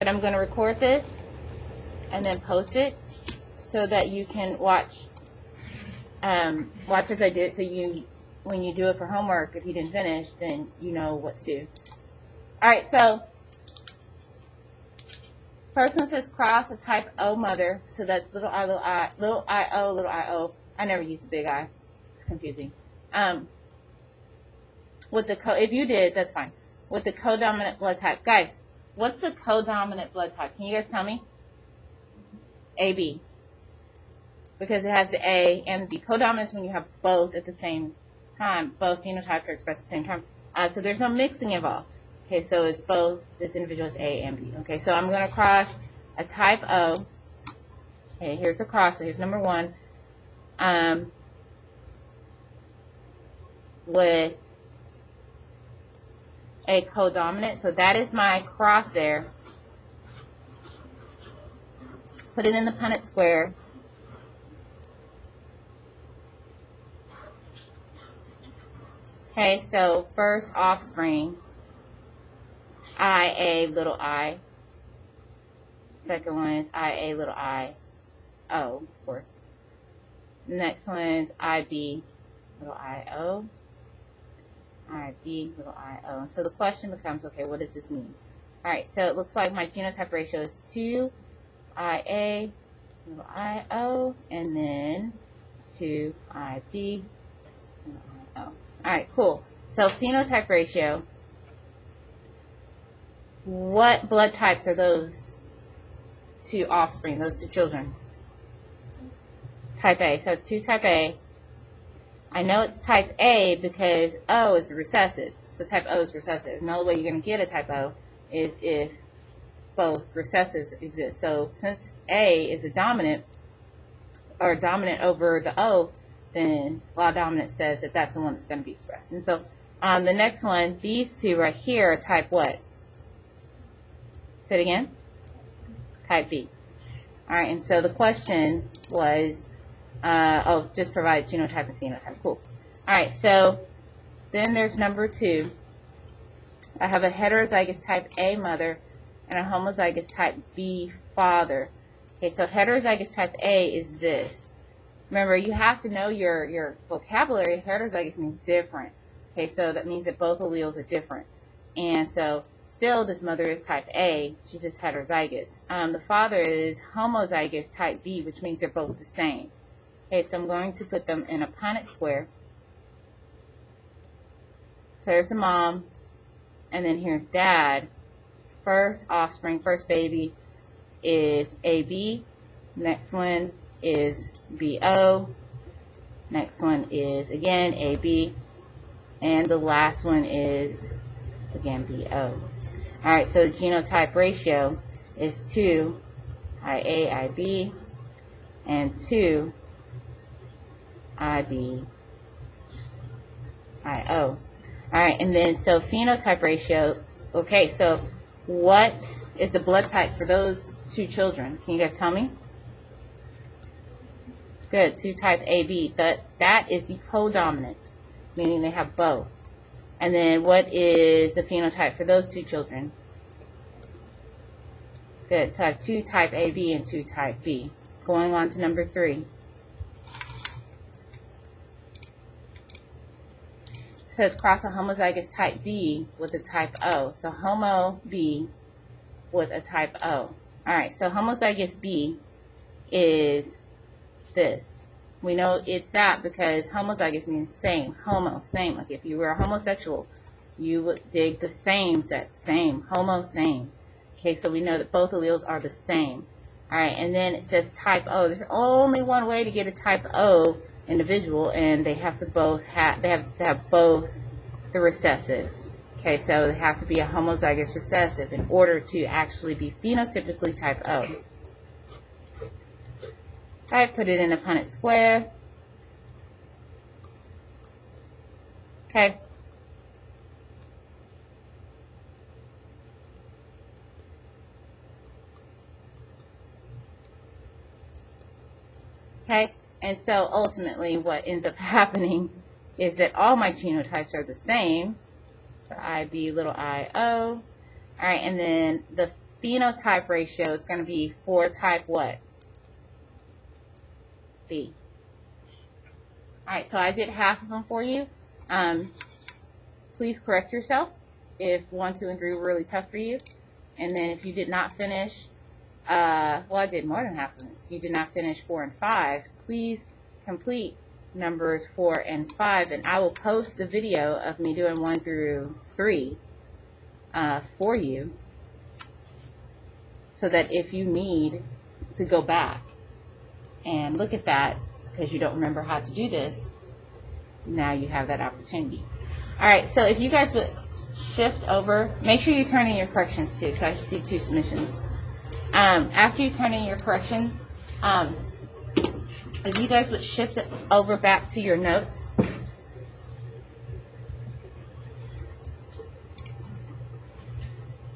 But I'm going to record this and then post it so that you can watch as I do it, so when you do it for homework, if you didn't finish, then you know what to do. All right, so first one says cross a type O mother, so that's little I, little I, little I-O, little I-O. I never used a big I. It's confusing. If you did, that's fine. With the codominant blood type. Guys, what's the codominant blood type? Can you guys tell me? AB. Because it has the A and the B. Codominant is when you have both at the same time. Both phenotypes are expressed at the same time. So there's no mixing involved. Okay, so it's both. This individual is A and B. Okay, so I'm going to cross a type O. Okay, here's the cross. So here's number 1. With a codominant. So that is my cross there. Put it in the Punnett square. Okay, so first offspring, IA little I. Second one is IA little I, O, of course. Next one is IB little I-O, IB little I-O. So the question becomes, okay, what does this mean? All right, so it looks like my genotype ratio is 2 IA little I-O, and then 2 IB little I-O. All right, cool. So phenotype ratio, what blood types are those two offspring, those two children? Type A. So 2 type A. I know it's type A because O is recessive. So type O is recessive. And the only way you're going to get a type O is if both recessives exist. So since A is a dominant, or dominant over the O, then law of dominance says that that's the one that's going to be expressed. And so the next one, these two right here are type what? Say it again. Type B. All right, and so the question was, just provide genotype and phenotype. Cool. All right, so then there's number 2. I have a heterozygous type A mother and a homozygous type B father. Okay, so heterozygous type A is this. Remember, you have to know your vocabulary. Heterozygous means different. Okay, so that means that both alleles are different. And so still this mother is type A, she's just heterozygous. The father is homozygous type B, which means they're both the same. Okay, so I'm going to put them in a Punnett square. So there's the mom, and then here's dad. First offspring, first baby is AB. Next one is BO. Next one is again AB. And the last one is again BO. Alright, so the genotype ratio is 2 IA, IB, and 2 IB, IO. Alright, and then so phenotype ratio, okay, so what is the blood type for those two children? Can you guys tell me? Good, 2 type AB. That is the codominant, meaning they have both. And then what is the phenotype for those two children? Good, so I have 2 type AB and 2 type B. Going on to number 3. It says cross a homozygous type B with a type O. So homo B with a type O. Alright, so homozygous B is this. We know it's that because homozygous means same. Homo, same. Like if you were a homosexual, you would dig the same set. Same. Homo, same. Okay, so we know that both alleles are the same. Alright, and then it says type O. There's only one way to get a type O individual, and they have to both have both the recessives. Okay, so they have to be a homozygous recessive in order to actually be phenotypically type O. I put it in a Punnett square. Okay. Okay, and so ultimately what ends up happening is that all my genotypes are the same. So IB little I-O. Alright, and then the phenotype ratio is going to be for type what? B. All right, so I did half of them for you. Please correct yourself if 1, 2, and 3 were really tough for you. And then if you did not finish, well, I did more than half of them. If you did not finish 4 and 5, please complete numbers 4 and 5, and I will post the video of me doing 1 through 3 for you, so that if you need to go back and look at that because you don't remember how to do this, now you have that opportunity. All right, so if you guys would shift over, make sure you turn in your corrections too, so I see 2 submissions. After you turn in your corrections, if you guys would shift it over back to your notes,